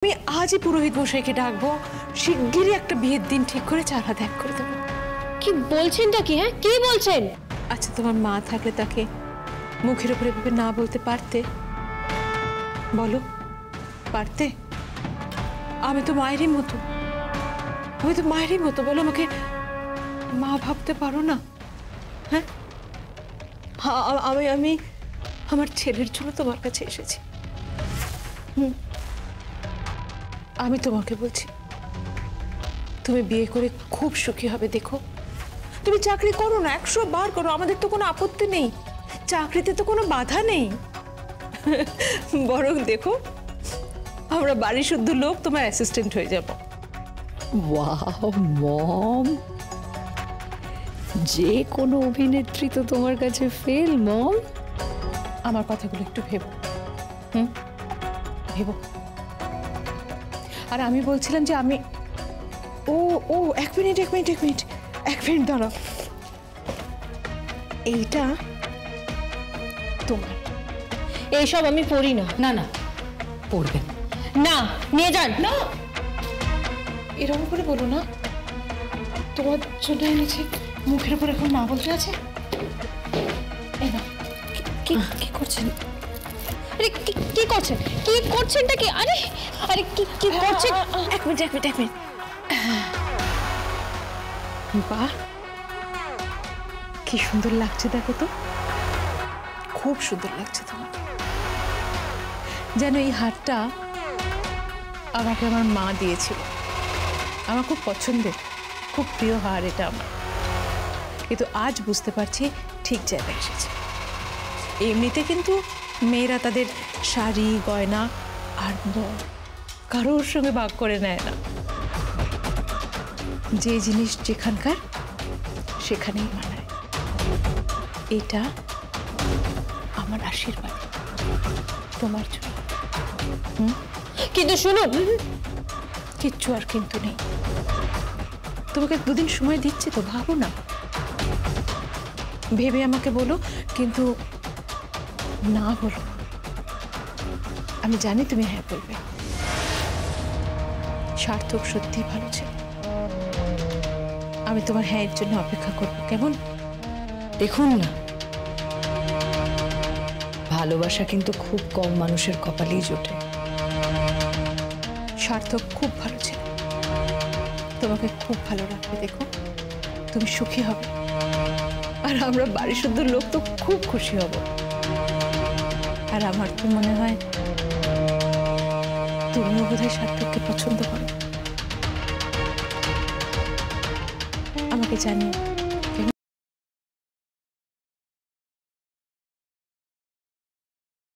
আমি আজই পুরোহিত মশাইকে ডাকবো, শিগগিরই একটা বিয়ের দিন ঠিক করে 4 হাত এক করে দেবো। কি বলছেনটা কি? হ্যাঁ, কি বলছেন? আচ্ছা, তোমার মা থাকলে তাকে মুখের উপরে ভেবে না বলতে পারতে? বলো, পারতে? আমি তো মায়েরই মতো, বলো আমাকে মা ভাবতে পারো না? হ্যাঁ, আমি আমার ছেলের জন্য তোমার কাছে এসেছি। আমি তোমাকে বলছি, তুমি বিয়ে করে খুব সুখী হবে। দেখো, তুমি চাকরি করো না, 100 বার করো, আমাদের তো কোনো আপত্তি নেই, চাকরিতে তো কোনো বাধা নেই। বরং দেখো, আমরা বাড়ি শুদ্ধ লোক তোমার অ্যাসিস্ট্যান্ট হয়ে যাব। ওয়াও মম, যে কোনো অভিনেত্রী তো তোমার কাছে ফেল মম। আমার কথাগুলো একটু ভেবো, ভেবো। আর আমি বলছিলাম যে আমি ও এক মিনিট দাঁড়াও। এইটা তোমার। এইসব আমি পড়ি না। না না, পড়বেন না, নিয়ে যান। না, এরকম করে বলো না, তোমার জন্য এনেছি, মুখের উপর এখন না বলতে আছে। এই না, কি করছেন? আরে কি করছেন? কি করছেনটা কি? আরে আরে কি করছেন? এক মিনিট। বাহ, কি সুন্দর লাগছে, দেখো তো, খুব সুন্দর লাগছে তোমাকে। যেন এই হারটা আমাকে আমার মা দিয়েছিল, আমার খুব পছন্দের, খুব প্রিয় হার এটা আমার। কিন্তু আজ বুঝতে পারছি ঠিক জায়গায় এসেছে। এমনিতে কিন্তু মেয়েরা তাদের শাড়ি গয়না আর মন কারোর সঙ্গে ভাগ করে নেয় না, যে জিনিস যেখানকার সেখানেই মানায়। এটা আমার আশীর্বাদ তোমার জন্য। কিন্তু শুনুন, কিচ্ছু আর কিন্তু নেই। তোমাকে 2 দিন সময় দিচ্ছি তো, ভাবো না, ভেবে আমাকে বলো, কিন্তু না বলো। আমি জানি তুমি হ্যাঁ বলবে। সার্থক সত্যি ভালো ছিল, আমি তোমার হ্যাঁ এর জন্য অপেক্ষা করব, কেমন? দেখুন না, ভালোবাসা কিন্তু খুব কম মানুষের কপালেই জোটে। সার্থক খুব ভালো ছিল, তোমাকে খুব ভালো রাখবে। দেখো, তুমি সুখী হবে, আর আমরা বাড়ি শুদ্ধ লোক তো খুব খুশি হব। আর আমার তো মনে হয় তুমিও বোধহয় সার্থককে পছন্দ করো। আমাকে জানিও।